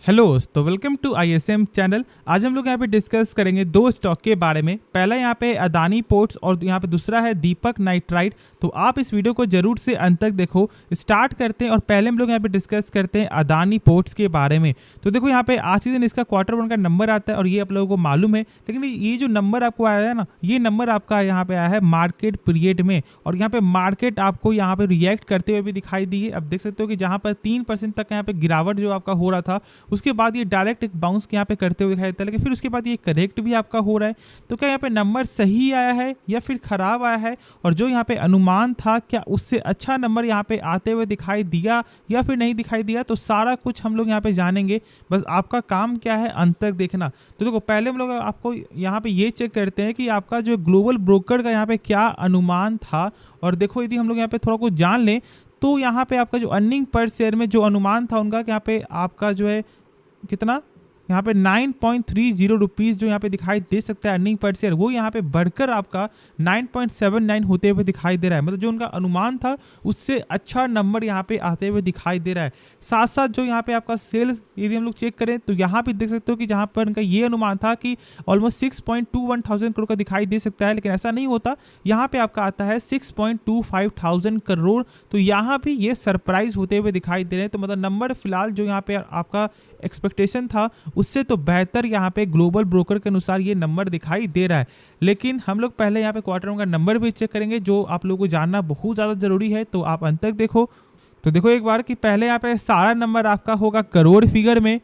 Hello तो welcome to ISM channel. आज हम लोग यहाँ पे डिस्कस करेंगे दो स्टॉक के बारे में। पहला यहाँ पे अदानी पोर्ट्स और यहाँ पे दूसरा है दीपक नाइट्राइट। तो आप इस वीडियो को जरूर से अंत तक देखो। स्टार्ट करते हैं और पहले हम लोग यहाँ पे डिस्कस करते हैं अदानी पोर्ट्स के बारे में। तो देखो यहाँ पे आज के दिन इसका Q1 का नंबर आता है और ये आप लोगों को मालूम है, लेकिन ये जो नंबर आपको आया है ना, ये नंबर आपका यहाँ पे आया है मार्केट पीरियड में। और यहाँ पे मार्केट आपको यहाँ पे रिएक्ट करते हुए भी दिखाई दी है। अब देख सकते हो कि जहाँ पर 3% तक यहाँ पे गिरावट जो आपका हो रहा था, उसके बाद ये डायरेक्ट एक बाउंस यहाँ पे करते हुए दिखाई देता है, लेकिन फिर उसके बाद ये करेक्ट भी आपका हो रहा है। तो क्या यहाँ पे नंबर सही आया है या फिर खराब आया है, और जो यहाँ पे अनुमान था क्या उससे अच्छा नंबर यहाँ पे आते हुए दिखाई दिया या फिर नहीं दिखाई दिया, तो सारा कुछ हम लोग यहाँ पे जानेंगे। बस आपका काम क्या है, अंत तक देखना। तो देखो पहले हम लोग आपको यहाँ पे ये चेक करते हैं कि आपका जो ग्लोबल ब्रोकर का यहाँ पे क्या अनुमान था। और देखो यदि हम लोग यहाँ पे थोड़ा कुछ जान लें तो यहाँ पे आपका जो अर्निंग पर शेयर में जो अनुमान था उनका, यहाँ पे आपका जो है कितना, यहाँ पे 9.30 रुपीज़ जो यहाँ पे दिखाई दे सकता है अर्निंग पर शेयर, वो यहाँ पे बढ़कर आपका 9.79 होते हुए दिखाई दे रहा है। मतलब जो उनका अनुमान था उससे अच्छा नंबर यहाँ पे आते हुए दिखाई दे रहा है। साथ साथ जो यहाँ पे आपका सेल्स यदि हम लोग चेक करें तो यहाँ पे देख सकते हो कि जहाँ पर उनका ये अनुमान था कि ऑलमोस्ट 6.21 थाउजेंड करोड़ का दिखाई दे सकता है, लेकिन ऐसा नहीं होता। यहाँ पे आपका आता है 6.25 थाउजेंड करोड़। तो यहाँ भी ये सरप्राइज होते हुए दिखाई दे रहे हैं। तो मतलब नंबर फिलहाल जो यहाँ पे आपका एक्सपेक्टेशन था उससे तो बेहतर यहाँ पे ग्लोबल ब्रोकर के अनुसार ये नंबर दिखाई दे रहा है। लेकिन हम लोग पहले यहाँ पे Q1 का नंबर भी चेक करेंगे, जो आप लोगों को जानना बहुत ज़्यादा जरूरी है। तो आप अंत तक देखो। तो देखो एक बार कि पहले यहाँ पे सारा नंबर आपका होगा करोड़ फिगर में।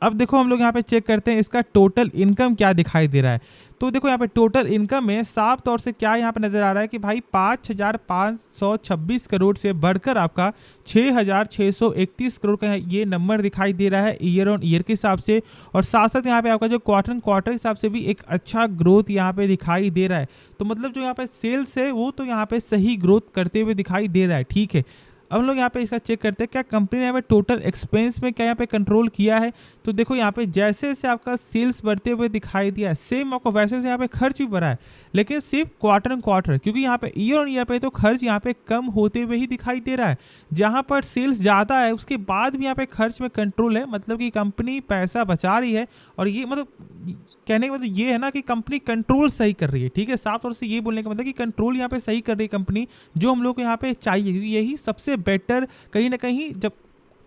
अब देखो हम लोग यहाँ पे चेक करते हैं इसका टोटल इनकम क्या दिखाई दे रहा है। तो देखो यहाँ पे टोटल इनकम में साफ तौर से क्या यहाँ पे नजर आ रहा है कि भाई 5,526 करोड़ से बढ़कर आपका 6,631 करोड़ का ये नंबर दिखाई दे रहा है ईयर ऑन ईयर के हिसाब से। और साथ साथ यहाँ पे आपका जो क्वार्टर हिसाब से भी एक अच्छा ग्रोथ यहाँ पे दिखाई दे रहा है। तो मतलब जो यहाँ पे सेल्स है वो तो यहाँ पे सही ग्रोथ करते हुए दिखाई दे रहा है। ठीक है, अब हम लोग यहाँ पे इसका चेक करते हैं क्या कंपनी ने यहाँ पे टोटल एक्सपेंस में क्या यहाँ पे कंट्रोल किया है। तो देखो यहाँ पे जैसे जैसे आपका सेल्स बढ़ते हुए दिखाई दिया है, सेम आपको वैसे वैसे यहाँ पे खर्च भी बढ़ा है, लेकिन सिर्फ क्वार्टर, क्योंकि यहाँ पे ईयर ऑन ईयर पे तो खर्च यहाँ पे कम होते हुए ही दिखाई दे रहा है। जहाँ पर सेल्स ज़्यादा है उसके बाद भी यहाँ पे खर्च में कंट्रोल है, मतलब कि कंपनी पैसा बचा रही है। और ये मतलब कहने का मतलब ये है ना कि कंपनी कंट्रोल सही कर रही है। ठीक है, साफ तौर से ये बोलने का मतलब कि कंट्रोल यहाँ पे सही कर रही है कंपनी, जो हम लोग को यहाँ पे चाहिए, क्योंकि यही सबसे बेटर। कहीं ना कहीं जब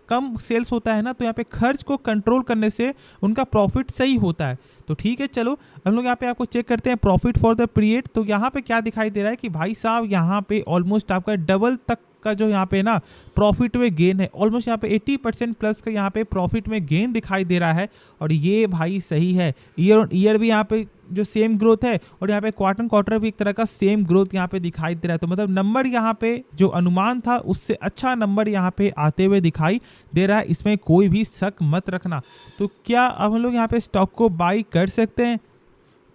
कम सेल्स होता है ना, तो यहाँ पे खर्च को कंट्रोल करने से उनका प्रॉफिट सही होता है। तो ठीक है, चलो हम लोग यहाँ पे आपको चेक करते हैं प्रॉफिट फॉर द पीरियड। तो यहाँ पे क्या दिखाई दे रहा है कि भाई साहब यहाँ पे ऑलमोस्ट आपका डबल तक का जो यहाँ पे ना प्रॉफिट में गेन है, ऑलमोस्ट यहाँ पे 80% प्लस का यहाँ पे प्रॉफिट में गेन दिखाई दे रहा है। और ये भाई सही है, ईयर ऑन ईयर भी यहाँ पे जो सेम ग्रोथ है और यहाँ पे क्वार्टर भी एक तरह का सेम ग्रोथ यहाँ पे दिखाई दे रहा है। तो मतलब नंबर यहाँ पे जो अनुमान था उससे अच्छा नंबर यहाँ पे आते हुए दिखाई दे रहा है, इसमें कोई भी शक मत रखना। तो क्या अब हम लोग यहाँ पे स्टॉक को बाई कर सकते हैं?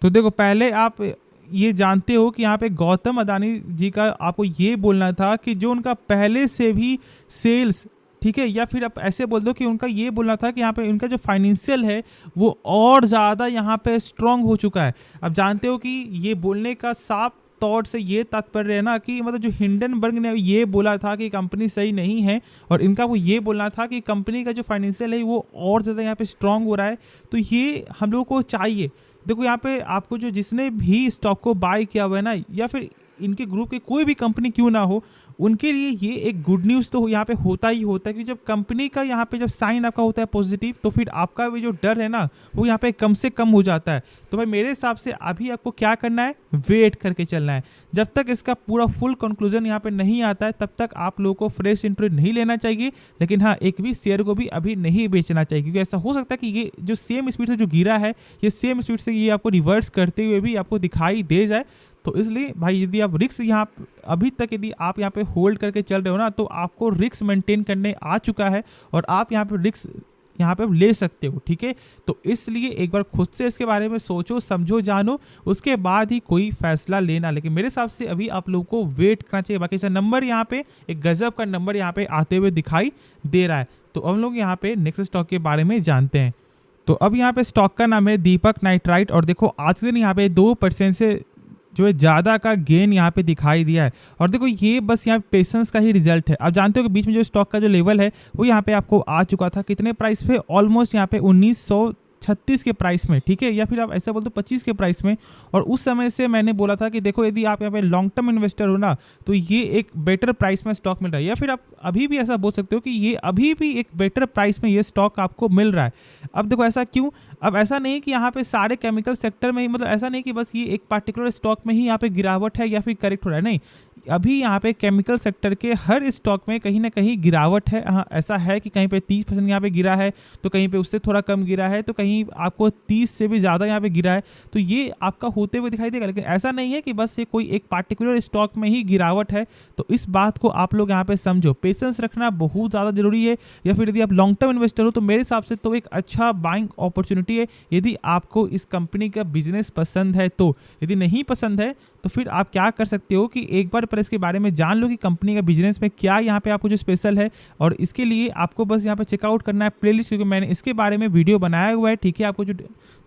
तो देखो पहले आप ये जानते हो कि यहाँ पे गौतम अदानी जी का आपको ये बोलना था कि जो उनका पहले से भी सेल्स, ठीक है, या फिर आप ऐसे बोल दो कि उनका ये बोलना था कि यहाँ पे उनका जो फाइनेंशियल है वो और ज़्यादा यहाँ पे स्ट्रांग हो चुका है। अब जानते हो कि ये बोलने का साफ तौर से ये तात्पर्य है ना कि मतलब जो हिंडनबर्ग ने ये बोला था कि कंपनी सही नहीं है, और इनका वो ये बोलना था कि कंपनी का जो फाइनेंशियल है वो और ज़्यादा यहाँ पे स्ट्रांग हो रहा है। तो ये हम लोगों को चाहिए। देखो यहाँ पे आपको जो जिसने भी स्टॉक को बाय किया हुआ है ना, या फिर इनके ग्रुप की कोई भी कंपनी क्यों ना हो, उनके लिए ये एक गुड न्यूज़ तो यहाँ पे होता ही होता है कि जब कंपनी का यहाँ पे जब साइन आपका होता है पॉजिटिव, तो फिर आपका भी जो डर है ना वो यहाँ पे कम से कम हो जाता है। तो भाई मेरे हिसाब से अभी आपको क्या करना है, वेट करके चलना है। जब तक इसका पूरा फुल कंक्लूजन यहाँ पे नहीं आता है तब तक आप लोगों को फ्रेश एंट्री नहीं लेना चाहिए। लेकिन हाँ, एक भी शेयर को भी अभी नहीं बेचना चाहिए, क्योंकि ऐसा हो सकता है कि ये जो सेम स्पीड से जो गिरा है, ये सेम स्पीड से ये आपको रिवर्स करते हुए भी आपको दिखाई दे जाए। तो इसलिए भाई यदि आप रिस्क यहाँ अभी तक यदि आप यहाँ पे होल्ड करके चल रहे हो ना, तो आपको रिस्क मेंटेन करने आ चुका है और आप यहाँ पे रिस्क यहाँ पे ले सकते हो। ठीक है, तो इसलिए एक बार खुद से इसके बारे में सोचो, समझो, जानो, उसके बाद ही कोई फैसला लेना। लेकिन मेरे हिसाब से अभी आप लोगों को वेट करना चाहिए। बाकी से नंबर यहाँ पे एक गजब का नंबर यहाँ पे आते हुए दिखाई दे रहा है। तो हम लोग यहाँ पे नेक्स्ट स्टॉक के बारे में जानते हैं। तो अब यहाँ पे स्टॉक का नाम है दीपक नाइट्राइट। और देखो आज के दिन यहाँ पे 2% से जो है ज़्यादा का गेन यहाँ पे दिखाई दिया है। और देखो ये बस यहाँ पेशेंस का ही रिजल्ट है। आप जानते हो कि बीच में जो स्टॉक का जो लेवल है वो यहाँ पे आपको आ चुका था, कितने प्राइस पे, ऑलमोस्ट यहाँ पे 1936 के प्राइस में, ठीक है, या फिर आप ऐसा बोल दो 25 के प्राइस में। और उस समय से मैंने बोला था कि देखो यदि आप यहाँ पे लॉन्ग टर्म इन्वेस्टर हो ना तो ये एक बेटर प्राइस में स्टॉक मिल रहा है, या फिर आप अभी भी ऐसा बोल सकते हो कि ये अभी भी एक बेटर प्राइस में ये स्टॉक आपको मिल रहा है। अब देखो ऐसा क्यों, अब ऐसा नहीं कि यहाँ पे सारे केमिकल सेक्टर में ही, मतलब ऐसा नहीं कि बस ये एक पार्टिकुलर स्टॉक में ही यहाँ पे गिरावट है या फिर करेक्ट हो रहा है, नहीं, अभी यहाँ पे केमिकल सेक्टर के हर स्टॉक में कहीं ना कहीं गिरावट है। हाँ, ऐसा है कि कहीं पे 30% यहाँ पे गिरा है, तो कहीं पे उससे थोड़ा कम गिरा है, तो कहीं आपको 30 से भी ज़्यादा यहाँ पे गिरा है, तो ये आपका होते हुए दिखाई देगा। लेकिन ऐसा नहीं है कि बस ये कोई एक पार्टिकुलर स्टॉक में ही गिरावट है। तो इस बात को आप लोग यहाँ पे समझो, पेशेंस रखना बहुत ज़्यादा जरूरी है। या फिर यदि आप लॉन्ग टर्म इन्वेस्टर हो तो मेरे हिसाब से तो एक अच्छा बाइंग अपॉर्चुनिटी है, यदि आपको इस कंपनी का बिजनेस पसंद है तो। यदि नहीं पसंद है तो फिर आप क्या कर सकते हो कि एक बार पर इसके बारे में जान लो कि कंपनी का बिजनेस में क्या यहाँ पे आपको जो स्पेशल है, और इसके लिए आपको बस यहाँ पे चेकआउट करना है प्लेलिस्ट, क्योंकि मैंने इसके बारे में वीडियो बनाया हुआ है, ठीक है, आपको जो,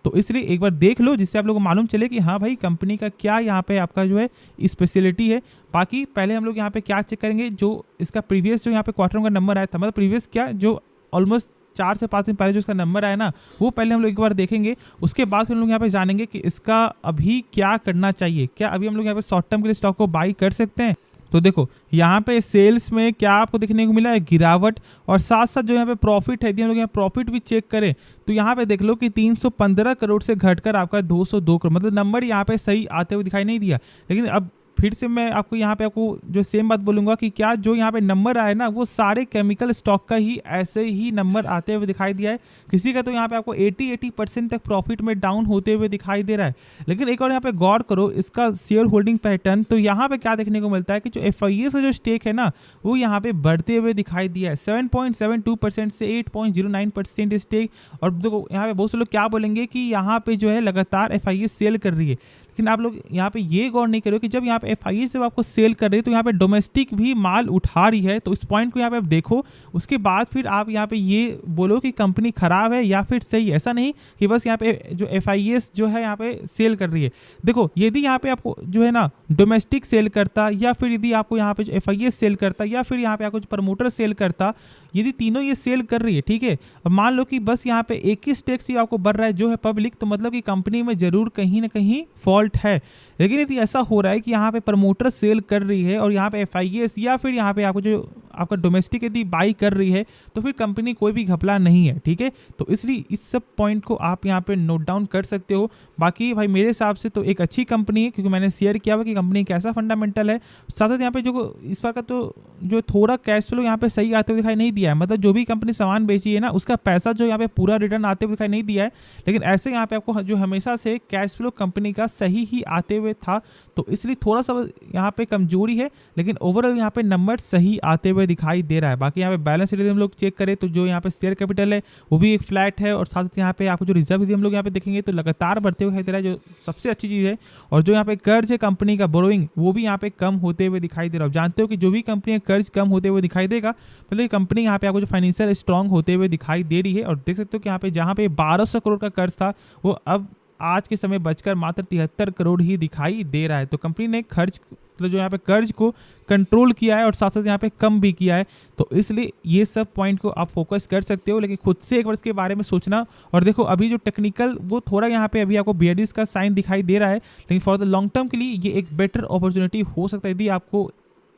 तो इसलिए एक बार देख लो जिससे आप लोगों को मालूम चले कि हाँ भाई कंपनी का क्या यहाँ पे आपका जो है स्पेशलिटी है। बाकी पहले हम लोग यहाँ पे क्या चेक करेंगे, जो इसका प्रीवियस जो यहाँ पे क्वार्टर का नंबर आया था, मतलब प्रीवियस क्या, जो ऑलमोस्ट 4 से 5 दिन पहले जो इसका नंबर आया ना, वो पहले हम लोग एक बार देखेंगे। उसके बाद फिर हम लोग यहाँ पे जानेंगे कि इसका अभी क्या करना चाहिए, क्या अभी हम लोग यहाँ पे शॉर्ट टर्म के लिए स्टॉक को बाई कर सकते हैं। तो देखो यहाँ पे सेल्स में क्या आपको देखने को मिला है, गिरावट, और साथ साथ जो यहाँ पे प्रॉफिट है, यदि हम लोग यहाँ प्रॉफिट भी चेक करें तो यहाँ पे देख लो कि 315 करोड़ से घटकर आपका 202 करोड़, मतलब नंबर यहाँ पे सही आते हुए दिखाई नहीं दिया। लेकिन अब फिर से मैं आपको यहाँ पे आपको जो सेम बात बोलूँगा कि क्या जो यहाँ पे नंबर आया ना वो सारे केमिकल स्टॉक का ही ऐसे ही नंबर आते हुए दिखाई दिया है। किसी का तो यहाँ पे आपको 80% तक प्रॉफिट में डाउन होते हुए दिखाई दे रहा है। लेकिन एक और यहाँ पे गौर करो इसका शेयर होल्डिंग पैटर्न, तो यहाँ पे क्या देखने को मिलता है कि जो FIS का जो स्टेक है ना वो यहाँ पे बढ़ते हुए दिखाई दिया है, 7.72% से 8.09% स्टेक। और देखो यहाँ पे बहुत से लोग क्या बोलेंगे कि यहाँ पे जो है लगातार FIS सेल कर रही है, लेकिन आप लोग यहाँ पे ये गौर नहीं करो कि जब यहाँ पे FIS जब आपको सेल कर रही है तो यहाँ पे डोमेस्टिक भी माल उठा रही है। तो इस पॉइंट को यहाँ पे आप देखो, उसके बाद फिर आप यहाँ पे ये बोलो कि कंपनी खराब है या फिर सही है। ऐसा नहीं कि बस यहाँ पे जो FIS जो है यहाँ पे सेल कर रही है। देखो यदि यहाँ पे आपको जो है ना डोमेस्टिक सेल करता, या फिर यदि आपको यहाँ पे जो FIS सेल करता, या फिर यहाँ पे आपको जो प्रमोटर सेल करता, यदि तीनों ये सेल कर रही है, ठीक है, और मान लो कि बस यहाँ पे एक ही स्टेक से आपको बढ़ रहा है जो है पब्लिक, तो मतलब कि कंपनी में जरूर कहीं ना कहीं फॉल्ट है। लेकिन यदि ऐसा हो रहा है कि यहाँ पे प्रमोटर सेल कर रही है और यहाँ पे FIS या फिर यहाँ पे आपको जो आपका डोमेस्टिक यदि बाई कर रही है, तो फिर कंपनी कोई भी घपला नहीं है, ठीक है। तो इसलिए इस सब पॉइंट को आप यहाँ पे नोट डाउन कर सकते हो। बाकी भाई मेरे हिसाब से तो एक अच्छी कंपनी है, क्योंकि मैंने शेयर किया हुआ कि कंपनी कैसा फंडामेंटल है। साथ साथ यहाँ पे जो इस बार का तो जो थोड़ा कैश फ्लो यहाँ पे सही आते हुए दिखाई नहीं दिया है, मतलब जो भी कंपनी सामान बेची है ना उसका पैसा जो यहाँ पे पूरा रिटर्न आते हुए दिखाई नहीं दिया है। लेकिन ऐसे यहाँ पे आपको जो हमेशा से कैश फ्लो कंपनी का सही ही आते हुए था, तो इसलिए थोड़ा सा यहाँ पे कमजोरी है, लेकिन ओवरऑल यहाँ पे नंबर सही आते हुए दिखाई दे रहा है। बाकी यहाँ पे बैलेंस शीट हम लोग चेक करें तो जो यहाँ पे शेयर कैपिटल है वो भी एक फ्लैट है, और साथ साथ यहाँ पे आपको जो रिजर्व यदि हम लोग यहाँ पे देखेंगे तो लगातार बढ़ते हुए दिखाई दे रहा है, जो सबसे अच्छी चीज़ है। और जो यहाँ पे कर्ज है कंपनी का बोरोइंग, वो भी यहाँ पे कम होते हुए दिखाई दे रहा है। जानते हो कि जो भी कंपनी कर्ज कम होते हुए दिखाई देगा, मतलब कंपनी यहाँ पे आपको जो फाइनेंशियल स्ट्रांग होते हुए दिखाई दे रही है। और देख सकते हो कि यहाँ पे जहाँ पे 1200 करोड़ का कर्ज था वो अब आज के समय बचकर मात्र 73 करोड़ ही दिखाई दे रहा है। तो कंपनी ने खर्च, मतलब जो यहाँ पे कर्ज को कंट्रोल किया है और साथ साथ यहाँ पे कम भी किया है। तो इसलिए ये सब पॉइंट को आप फोकस कर सकते हो, लेकिन खुद से एक बार इसके बारे में सोचना। और देखो अभी जो टेक्निकल वो थोड़ा यहाँ पे अभी आपको बेयरिश का साइन दिखाई दे रहा है, लेकिन फॉर द लॉन्ग टर्म के लिए ये एक बेटर अपॉर्चुनिटी हो सकता है यदि आपको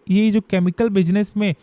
ये जो केमिकल बिजनेस में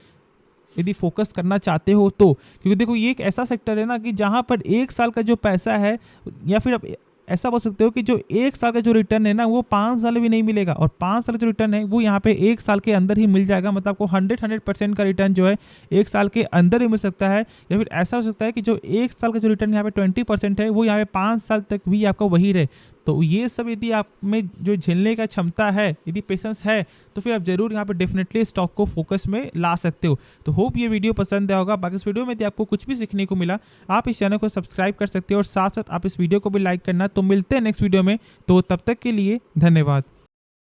यदि फोकस करना चाहते हो तो। क्योंकि देखो ये एक ऐसा सेक्टर है ना कि जहाँ पर 1 साल का जो पैसा है, या फिर आप ऐसा बोल सकते हो कि जो 1 साल का जो रिटर्न है ना वो 5 साल भी नहीं मिलेगा, और 5 साल का जो रिटर्न है वो यहाँ पे 1 साल के अंदर ही मिल जाएगा। मतलब आपको 100% का रिटर्न जो है 1 साल के अंदर ही मिल सकता है। या फिर ऐसा हो सकता है कि जो 1 साल का जो रिटर्न यहाँ पे 20% है वो यहाँ पे 5 साल तक भी आपका वही रहे। तो ये सब यदि आप में जो झेलने का क्षमता है, यदि पेशेंस है, तो फिर आप जरूर यहाँ पे डेफिनेटली स्टॉक को फोकस में ला सकते हो। तो होप ये वीडियो पसंद आया होगा। बाकी इस वीडियो में यदि आपको कुछ भी सीखने को मिला, आप इस चैनल को सब्सक्राइब कर सकते हो और साथ साथ आप इस वीडियो को भी लाइक करना। तो मिलते हैं नेक्स्ट वीडियो में, तो तब तक के लिए धन्यवाद।